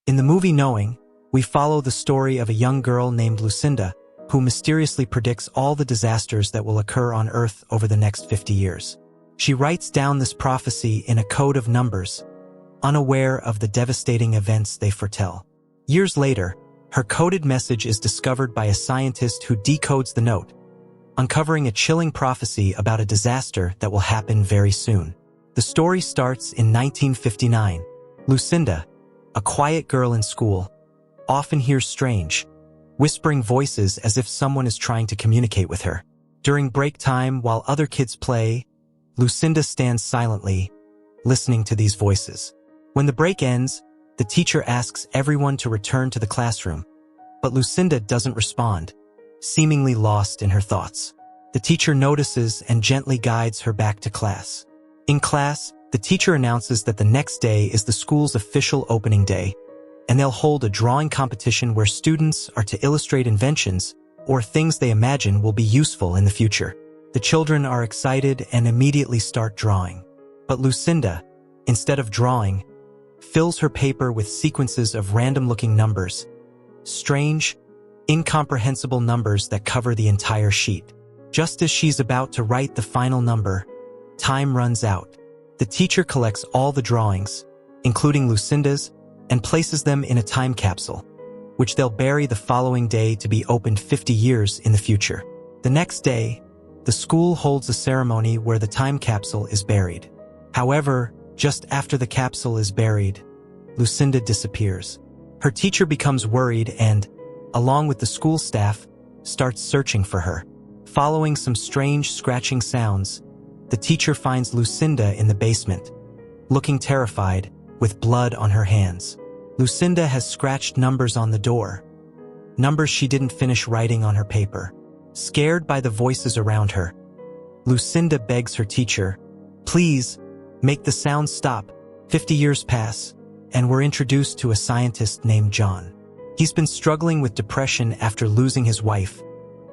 In the movie Knowing, we follow the story of a young girl named Lucinda, who mysteriously predicts all the disasters that will occur on Earth over the next 50 years. She writes down this prophecy in a code of numbers, unaware of the devastating events they foretell. Years later, her coded message is discovered by a scientist who decodes the note, uncovering a chilling prophecy about a disaster that will happen very soon. The story starts in 1959. Lucinda, a quiet girl in school, often hears strange, whispering voices as if someone is trying to communicate with her. During break time, while other kids play, Lucinda stands silently, listening to these voices. When the break ends, the teacher asks everyone to return to the classroom, but Lucinda doesn't respond, seemingly lost in her thoughts. The teacher notices and gently guides her back to class. In class, the teacher announces that the next day is the school's official opening day, and they'll hold a drawing competition where students are to illustrate inventions or things they imagine will be useful in the future. The children are excited and immediately start drawing. But Lucinda, instead of drawing, fills her paper with sequences of random-looking numbers, strange, incomprehensible numbers that cover the entire sheet. Just as she's about to write the final number, time runs out. The teacher collects all the drawings, including Lucinda's, and places them in a time capsule, which they'll bury the following day to be opened 50 years in the future. The next day, the school holds a ceremony where the time capsule is buried. However, just after the capsule is buried, Lucinda disappears. Her teacher becomes worried and, along with the school staff, starts searching for her. Following some strange scratching sounds, the teacher finds Lucinda in the basement, looking terrified, with blood on her hands. Lucinda has scratched numbers on the door, numbers she didn't finish writing on her paper. Scared by the voices around her, Lucinda begs her teacher, "Please, make the sound stop." 50 years pass, and we're introduced to a scientist named John. He's been struggling with depression after losing his wife,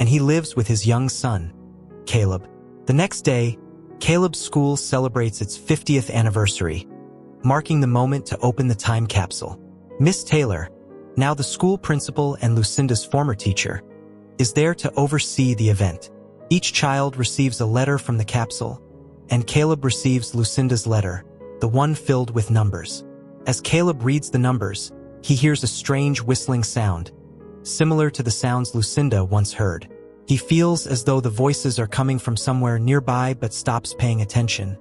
and he lives with his young son, Caleb. The next day, Caleb's school celebrates its 50th anniversary, marking the moment to open the time capsule. Miss Taylor, now the school principal and Lucinda's former teacher, is there to oversee the event. Each child receives a letter from the capsule, and Caleb receives Lucinda's letter, the one filled with numbers. As Caleb reads the numbers, he hears a strange whistling sound, similar to the sounds Lucinda once heard. He feels as though the voices are coming from somewhere nearby but stops paying attention,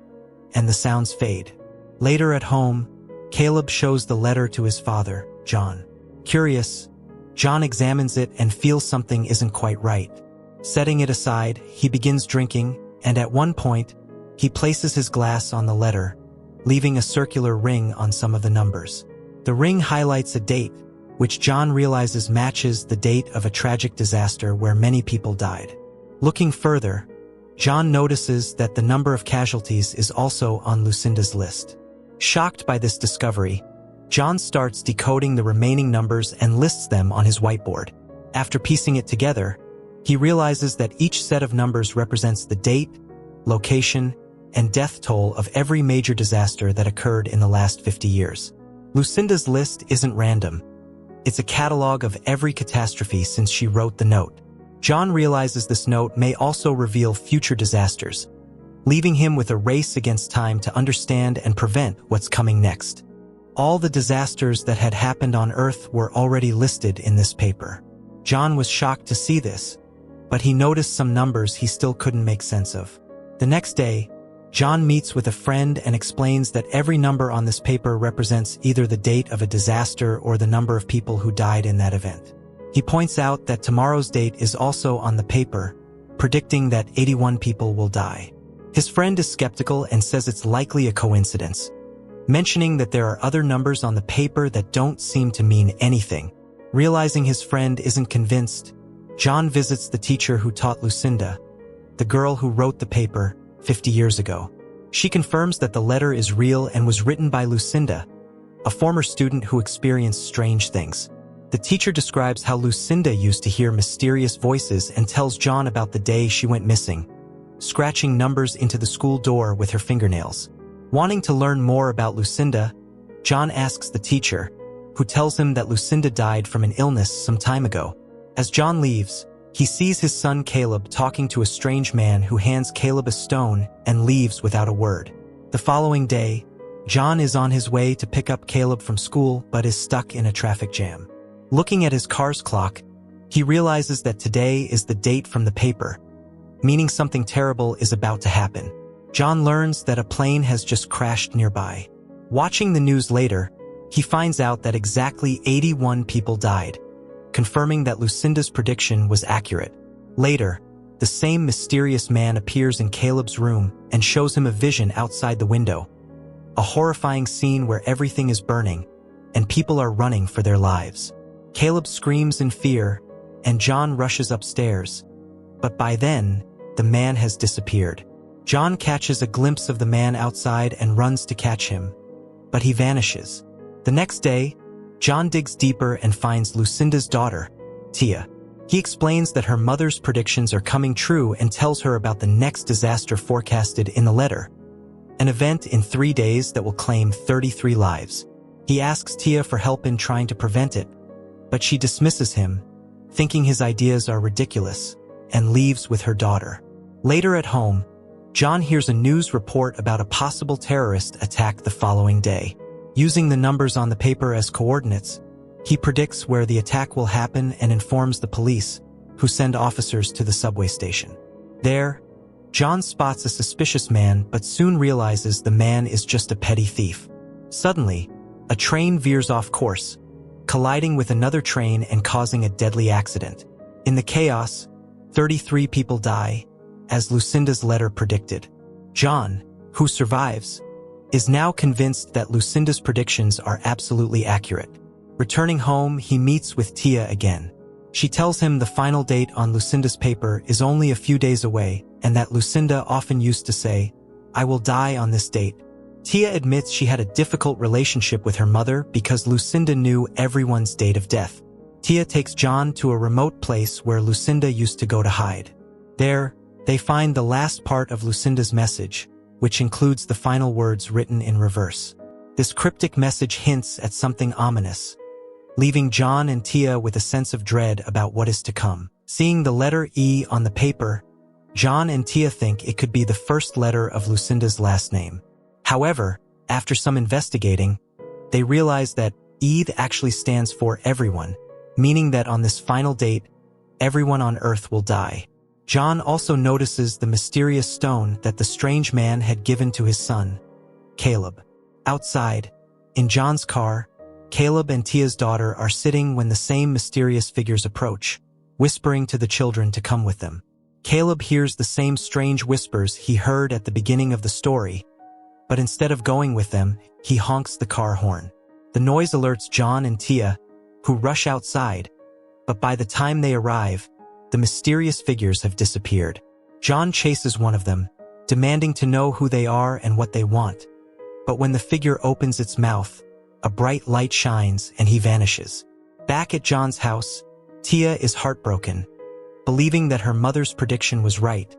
and the sounds fade. Later at home, Caleb shows the letter to his father, John. Curious, John examines it and feels something isn't quite right. Setting it aside, he begins drinking, and at one point, he places his glass on the letter, leaving a circular ring on some of the numbers. The ring highlights a date, which John realizes matches the date of a tragic disaster where many people died. Looking further, John notices that the number of casualties is also on Lucinda's list. Shocked by this discovery, John starts decoding the remaining numbers and lists them on his whiteboard. After piecing it together, he realizes that each set of numbers represents the date, location, and death toll of every major disaster that occurred in the last 50 years. Lucinda's list isn't random. It's a catalog of every catastrophe since she wrote the note. John realizes this note may also reveal future disasters, leaving him with a race against time to understand and prevent what's coming next. All the disasters that had happened on Earth were already listed in this paper. John was shocked to see this, but he noticed some numbers he still couldn't make sense of. The next day, John meets with a friend and explains that every number on this paper represents either the date of a disaster or the number of people who died in that event. He points out that tomorrow's date is also on the paper, predicting that 81 people will die. His friend is skeptical and says it's likely a coincidence, mentioning that there are other numbers on the paper that don't seem to mean anything. Realizing his friend isn't convinced, John visits the teacher who taught Lucinda, the girl who wrote the paper 50 years ago. She confirms that the letter is real and was written by Lucinda, a former student who experienced strange things. The teacher describes how Lucinda used to hear mysterious voices and tells John about the day she went missing, scratching numbers into the school door with her fingernails. Wanting to learn more about Lucinda, John asks the teacher, who tells him that Lucinda died from an illness some time ago. As John leaves, he sees his son Caleb talking to a strange man who hands Caleb a stone and leaves without a word. The following day, John is on his way to pick up Caleb from school but is stuck in a traffic jam. Looking at his car's clock, he realizes that today is the date from the paper, meaning something terrible is about to happen. John learns that a plane has just crashed nearby. Watching the news later, he finds out that exactly 81 people died, confirming that Lucinda's prediction was accurate. Later, the same mysterious man appears in Caleb's room and shows him a vision outside the window. A horrifying scene where everything is burning and people are running for their lives. Caleb screams in fear, and John rushes upstairs. But by then, the man has disappeared. John catches a glimpse of the man outside and runs to catch him, but he vanishes. The next day, John digs deeper and finds Lucinda's daughter, Tia. He explains that her mother's predictions are coming true and tells her about the next disaster forecasted in the letter, an event in 3 days that will claim 33 lives. He asks Tia for help in trying to prevent it, but she dismisses him, thinking his ideas are ridiculous, and leaves with her daughter. Later at home, John hears a news report about a possible terrorist attack the following day. Using the numbers on the paper as coordinates, he predicts where the attack will happen and informs the police, who send officers to the subway station. There, John spots a suspicious man but soon realizes the man is just a petty thief. Suddenly, a train veers off course, colliding with another train and causing a deadly accident. In the chaos, 33 people die, as Lucinda's letter predicted. John, who survives, is now convinced that Lucinda's predictions are absolutely accurate. Returning home, he meets with Tia again. She tells him the final date on Lucinda's paper is only a few days away, and that Lucinda often used to say, "I will die on this date." Tia admits she had a difficult relationship with her mother because Lucinda knew everyone's date of death. Tia takes John to a remote place where Lucinda used to go to hide. There, they find the last part of Lucinda's message, which includes the final words written in reverse. This cryptic message hints at something ominous, leaving John and Tia with a sense of dread about what is to come. Seeing the letter E on the paper, John and Tia think it could be the first letter of Lucinda's last name. However, after some investigating, they realize that E actually stands for everyone, meaning that on this final date, everyone on Earth will die. John also notices the mysterious stone that the strange man had given to his son, Caleb. Outside, in John's car, Caleb and Tia's daughter are sitting when the same mysterious figures approach, whispering to the children to come with them. Caleb hears the same strange whispers he heard at the beginning of the story, but instead of going with them, he honks the car horn. The noise alerts John and Tia, who rush outside, but by the time they arrive, the mysterious figures have disappeared. John chases one of them, demanding to know who they are and what they want. But when the figure opens its mouth, a bright light shines and he vanishes. Back at John's house, Tia is heartbroken, believing that her mother's prediction was right,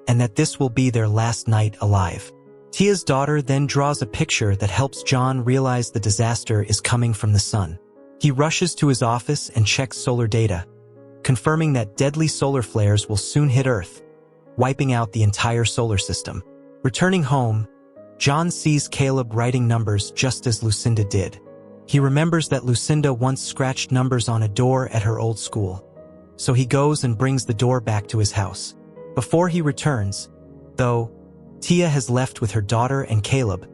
and that this will be their last night alive. Tia's daughter then draws a picture that helps John realize the disaster is coming from the sun. He rushes to his office and checks solar data, confirming that deadly solar flares will soon hit Earth, wiping out the entire solar system. Returning home, John sees Caleb writing numbers just as Lucinda did. He remembers that Lucinda once scratched numbers on a door at her old school, so he goes and brings the door back to his house. Before he returns, though, Tia has left with her daughter and Caleb,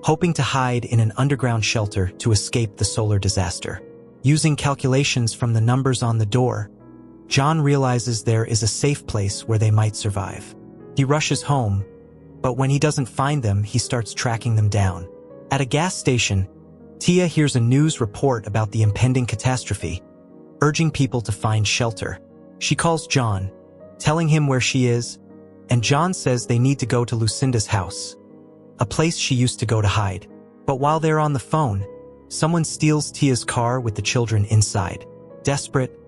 hoping to hide in an underground shelter to escape the solar disaster. Using calculations from the numbers on the door, John realizes there is a safe place where they might survive. He rushes home, but when he doesn't find them, he starts tracking them down. At a gas station, Tia hears a news report about the impending catastrophe, urging people to find shelter. She calls John, telling him where she is, and John says they need to go to Lucinda's house, a place she used to go to hide. But while they're on the phone, someone steals Tia's car with the children inside. Desperate,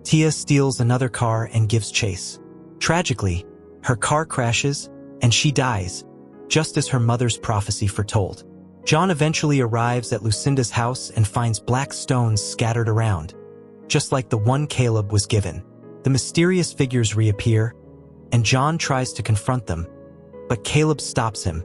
Tia steals another car and gives chase. Tragically, her car crashes and she dies, just as her mother's prophecy foretold. John eventually arrives at Lucinda's house and finds black stones scattered around, just like the one Caleb was given. The mysterious figures reappear, and John tries to confront them, but Caleb stops him,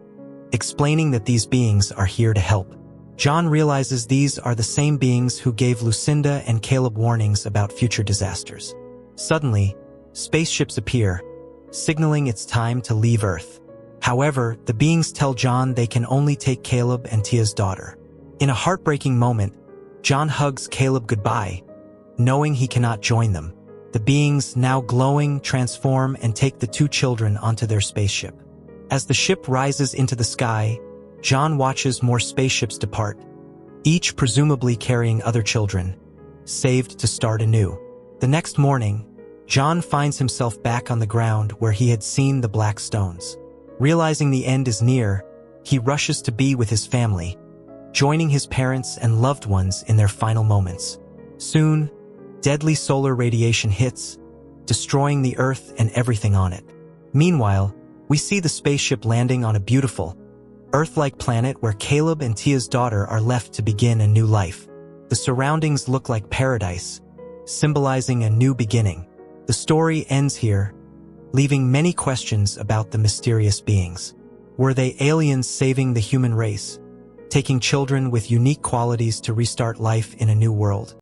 explaining that these beings are here to help. John realizes these are the same beings who gave Lucinda and Caleb warnings about future disasters. Suddenly, spaceships appear, signaling it's time to leave Earth. However, the beings tell John they can only take Caleb and Tia's daughter. In a heartbreaking moment, John hugs Caleb goodbye, knowing he cannot join them. The beings, now glowing, transform and take the two children onto their spaceship. As the ship rises into the sky, John watches more spaceships depart, each presumably carrying other children, saved to start anew. The next morning, John finds himself back on the ground where he had seen the black stones. Realizing the end is near, he rushes to be with his family, joining his parents and loved ones in their final moments. Soon, deadly solar radiation hits, destroying the Earth and everything on it. Meanwhile, we see the spaceship landing on a beautiful, Earth-like planet where Caleb and Tia's daughter are left to begin a new life. The surroundings look like paradise, symbolizing a new beginning. The story ends here, leaving many questions about the mysterious beings. Were they aliens saving the human race, taking children with unique qualities to restart life in a new world?